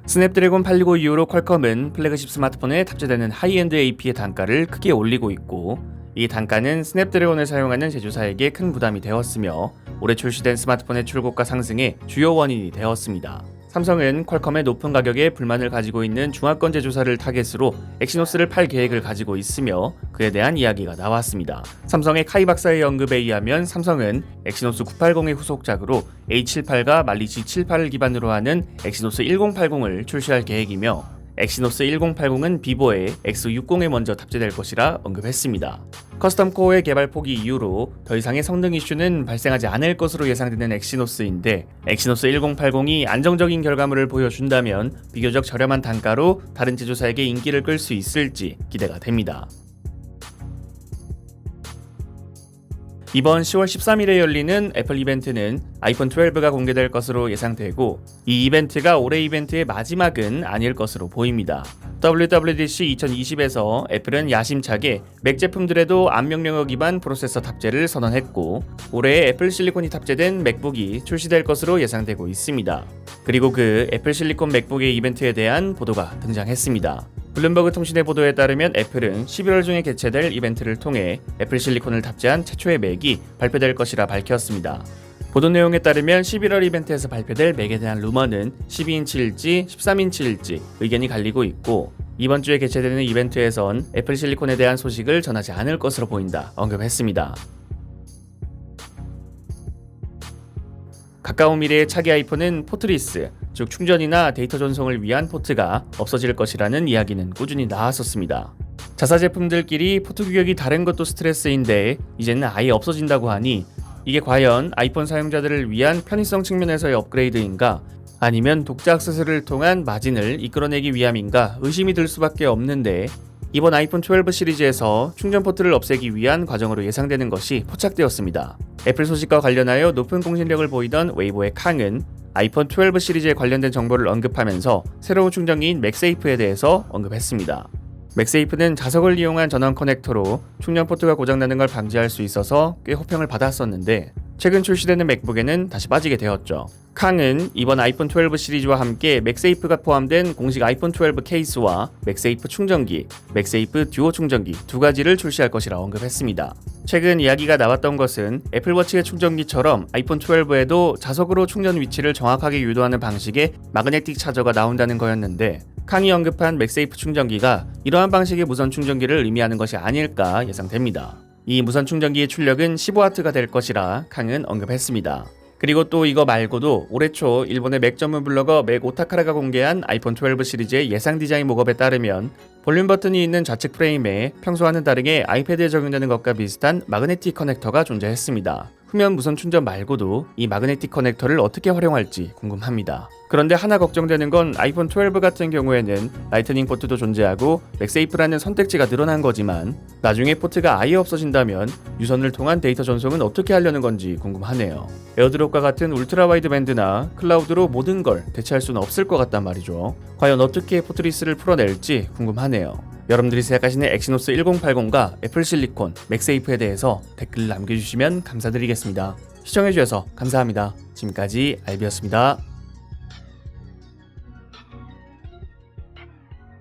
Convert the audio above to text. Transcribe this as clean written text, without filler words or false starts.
스냅드래곤 865 이후로 퀄컴은 플래그십 스마트폰에 탑재되는 하이엔드 AP의 단가를 크게 올리고 있고, 이 단가는 스냅드래곤을 사용하는 제조사에게 큰 부담이 되었으며 올해 출시된 스마트폰의 출고가 상승의 주요 원인이 되었습니다. 삼성은 퀄컴의 높은 가격에 불만을 가지고 있는 중화권 제조사를 타겟으로 엑시노스를 팔 계획을 가지고 있으며 그에 대한 이야기가 나왔습니다. 삼성의 카이 박사의 언급에 의하면 삼성은 엑시노스 980의 후속작으로 A78과 말리 G78을 기반으로 하는 엑시노스 1080을 출시할 계획이며, 엑시노스 1080은 비보의 X60에 먼저 탑재될 것이라 언급했습니다. 커스텀 코어의 개발 포기 이후로 더 이상의 성능 이슈는 발생하지 않을 것으로 예상되는 엑시노스인데, 엑시노스 1080이 안정적인 결과물을 보여준다면 비교적 저렴한 단가로 다른 제조사에게 인기를 끌 수 있을지 기대가 됩니다. 이번 10월 13일에 열리는 애플 이벤트는 아이폰 12가 공개될 것으로 예상되고, 이 이벤트가 올해 이벤트의 마지막은 아닐 것으로 보입니다. WWDC 2020에서 애플은 야심차게 맥 제품들에도 암 명령어 기반 프로세서 탑재를 선언했고, 올해 애플 실리콘이 탑재된 맥북이 출시될 것으로 예상되고 있습니다. 그리고 그 애플 실리콘 맥북의 이벤트에 대한 보도가 등장했습니다. 블룸버그 통신의 보도에 따르면 애플은 11월 중에 개최될 이벤트를 통해 애플 실리콘을 탑재한 최초의 맥이 발표될 것이라 밝혔습니다. 보도 내용에 따르면 11월 이벤트에서 발표될 맥에 대한 루머는 12인치일지 13인치일지 의견이 갈리고 있고, 이번 주에 개최되는 이벤트에선 애플 실리콘에 대한 소식을 전하지 않을 것으로 보인다 언급했습니다. 가까운 미래의 차기 아이폰은 포트리스, 즉 충전이나 데이터 전송을 위한 포트가 없어질 것이라는 이야기는 꾸준히 나왔었습니다. 자사 제품들끼리 포트 규격이 다른 것도 스트레스인데 이제는 아예 없어진다고 하니 이게 과연 아이폰 사용자들을 위한 편의성 측면에서의 업그레이드인가, 아니면 독자 액세스를 통한 마진을 이끌어내기 위함인가 의심이 들 수밖에 없는데, 이번 아이폰 12 시리즈에서 충전 포트를 없애기 위한 과정으로 예상되는 것이 포착되었습니다. 애플 소식과 관련하여 높은 공신력을 보이던 웨이보의 캉은 아이폰 12 시리즈에 관련된 정보를 언급하면서 새로운 충전기인 맥세이프에 대해서 언급했습니다. 맥세이프는 자석을 이용한 전원 커넥터로 충전 포트가 고장나는 걸 방지할 수 있어서 꽤 호평을 받았었는데, 최근 출시되는 맥북에는 다시 빠지게 되었죠. 캉은 이번 아이폰 12 시리즈와 함께 맥세이프가 포함된 공식 아이폰 12 케이스와 맥세이프 충전기, 맥세이프 듀오 충전기 두 가지를 출시할 것이라 언급했습니다. 최근 이야기가 나왔던 것은 애플워치의 충전기처럼 아이폰 12에도 자석으로 충전 위치를 정확하게 유도하는 방식의 마그네틱 차저가 나온다는 거였는데, 캉이 언급한 맥세이프 충전기가 이러한 방식의 무선 충전기를 의미하는 것이 아닐까 예상됩니다. 이 무선 충전기의 출력은 15W가 될 것이라 캉은 언급했습니다. 그리고 또 이거 말고도 올해 초 일본의 맥 전문 블로거 맥 오타카라가 공개한 아이폰 12 시리즈의 예상 디자인 모급에 따르면 볼륨 버튼이 있는 좌측 프레임에 평소와는 다르게 아이패드에 적용되는 것과 비슷한 마그네틱 커넥터가 존재했습니다. 후면 무선 충전 말고도 이 마그네틱 커넥터를 어떻게 활용할지 궁금합니다. 그런데 하나 걱정되는 건 아이폰 12 같은 경우에는 라이트닝 포트도 존재하고 맥세이프라는 선택지가 늘어난 거지만, 나중에 포트가 아예 없어진다면 유선을 통한 데이터 전송은 어떻게 하려는 건지 궁금하네요. 에어드롭과 같은 울트라 와이드 밴드나 클라우드로 모든 걸 대체할 수는 없을 것 같단 말이죠. 과연 어떻게 포트리스를 풀어낼지 궁금하네요. 여러분들이 생각하시는 엑시노스 1080과 애플 실리콘, 맥세이프에 대해서 댓글 남겨주시면 감사드리겠습니다. 시청해주셔서 감사합니다. 지금까지 알비였습니다.